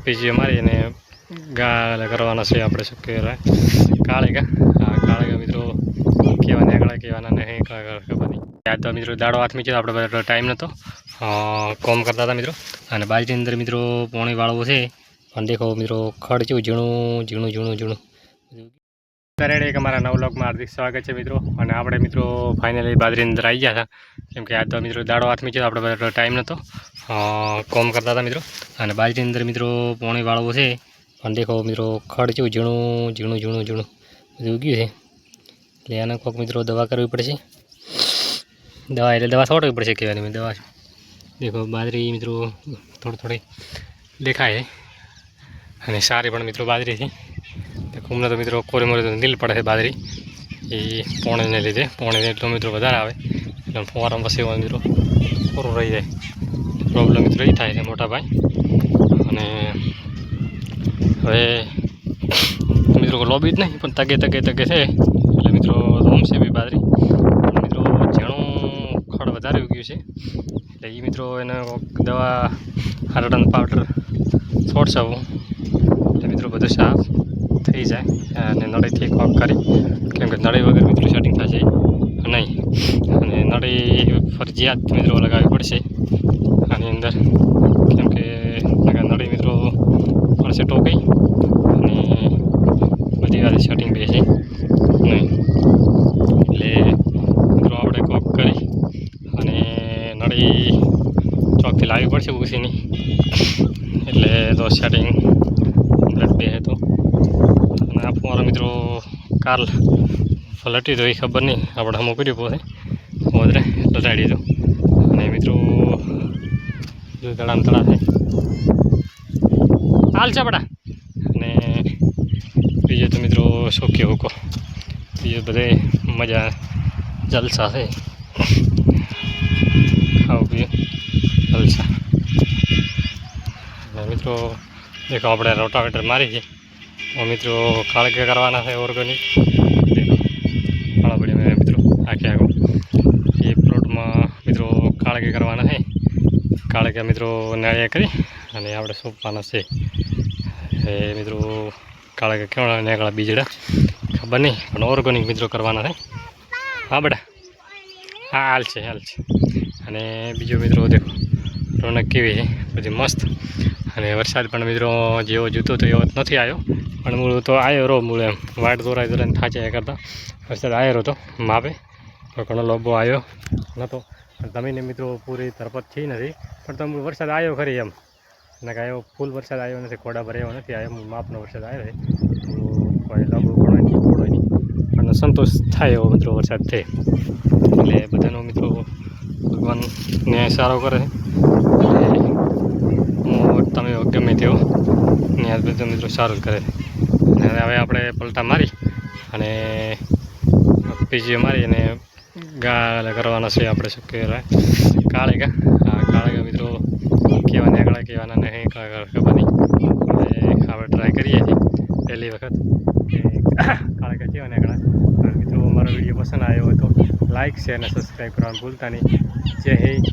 PG મારી અને ગાળ કરવાના છે આપણે શું કહેવાય કાળેગા. હા કાળેગા મિત્રો કેવા નીકળ્યા કેવાના નહીં ખબર નહીં. યાદ તો મિત્રો દાડો હાથમાં છે આપણે ટાઈમ નહોતો કોમ કરતા હતા મિત્રો. અને બાજરી અંદર મિત્રો પોણી વાળવું છે પણ દેખો મિત્રો ખડ જેવું ઝીણું રેડ એક અમારા નવલોકમાં હાર્દિક સ્વાગત છે મિત્રો. અને આપણે મિત્રો ફાઇનલી બાજરી અંદર આવી ગયા હતા કેમ કે યાદ તો મિત્રો દાડો હાથમાં છે આપણે ટાઈમ નહોતો કોમ કરતા હતા મિત્રો. અને બાજરી અંદર મિત્રો પોણી વાળવું છે પણ દેખો મિત્રો ખડ જેવું ઝીણું બધું ઉગ્યું છે એટલે આને કોઈક મિત્રો દવા કરવી પડશે. દવા એટલે દવા છોડવી પડશે કહેવાની દવા. દેખો બાજરી મિત્રો થોડી દેખાય અને સારી પણ મિત્રો બાજરી છે. હમણાં તો મિત્રો કોરે મોરે તો નીલ પડે છે બાજરી એ પોણીને લીધે. પોણી એટલો મિત્રો વધારે આવે એટલે ફુવારામાં પછી મિત્રો પૂરું રહી જાય. પ્રોબ્લેમ મિત્રો એ થાય છે મોટા ભાઈ. અને હવે મિત્રો લોબી જ નહીં પણ તગે છે એટલે મિત્રો રમશે બી બાજરી. મિત્રો ઝીણું ખડ વધારે ઉગ્યું છે એટલે એ મિત્રો એને દવા હારડન પાવડર છોડશે આવું એટલે મિત્રો બધું સાફ થઈ જાય. અને નળીથી કોક કરી કેમ કે નળી વગર મિત્રો સેટિંગ થશે નહીં. અને નળી ફરજિયાત મિત્રો લગાવવી પડશે આની અંદર કેમ કે નળી મિત્રો પડશે ટોકાઈ અને બધી વાત સેટિંગ બેસે નહીં. એટલે મિત્રો આપણે કોક કરી અને નળી ચોકથી લાવવી પડશે ઉસીની એટલે તો સેટિંગ બે તો. અને આ ફુવારો મિત્રો કાલ ફલટી તો એ ખબર નહીં આપણે હમો કર્યું પોતે વધારે લટાડી દો. અને મિત્રો જો તળામ તળા થાય હાલ છે બડા. અને બીજું તો મિત્રો શું કહેવું કહો બીજું બધે મજા જલસા છે ખાવું પીવું જલસા. અને મિત્રો દેખો આપણે રોટાવેટર મારી છે મિત્રો કાળકે કરવાના છે ઓર્ગેનિક. દેખો કાળાપડી મેં મિત્રો આખે એ પ્લોટમાં મિત્રો કાળકે કરવાના છે. કાળકે મિત્રો નાળિયા કરી અને આપણે સોંપવાના છે એ મિત્રો કાળકે કેવડા નીકળ્યા બીજડા ખબર નહીં પણ ઓર્ગેનિક મિત્રો કરવાના છે. હા બેટા હા હાલ છે. અને બીજો મિત્રો દેખો રોનક કેવી છે બધી મસ્ત. અને વરસાદ પણ મિત્રો જેવો જોતો તો એવો નથી આવ્યો પણ મૂળ તો આવ્યો મૂળ એમ વાટ દોરાઈને થાચે કરતા વરસાદ આવ્યો હતો માપે તો ઘણો લોબો આવ્યો નહોતો. જમીને મિત્રો પૂરી તરપત થઈ નથી પણ તો વરસાદ આવ્યો ખરી એમ ને કાંઈ એવો ફૂલ વરસાદ આવ્યો નથી ખોડા ભર્યો નથી આવ્યો માપનો વરસાદ આવ્યો છે. કોઈ લાંબુ ઘણો નહીં થોડો નહીં પણ સંતોષ થાય એવો મિત્રો વરસાદ થાય એટલે બધાનો મિત્રો ભગવાન ન્યાય સારો કરે છે. તમે ગમે તેવો ન્યાય બધું મિત્રો સારું જ કરે. અને હવે આપણે પલટા મારી અને પીજી મારી અને ગાળ કરવાના છે આપણે શું કહેવાય કાળેગા. હા કાળેગા મિત્રો કેવા નીકળ્યા કેવાના નહીં ખબર નહીં. હવે આપણે ટ્રાય કરીએ છીએ પહેલી વખત કાળેગા કેવા નીકળ્યા. મિત્રો મારો વિડીયો પસંદ આવ્યો હોય તો લાઇક શેર અને સબસ્ક્રાઈબ કરવાનું ભૂલતા નહીં. જય હિન્દ.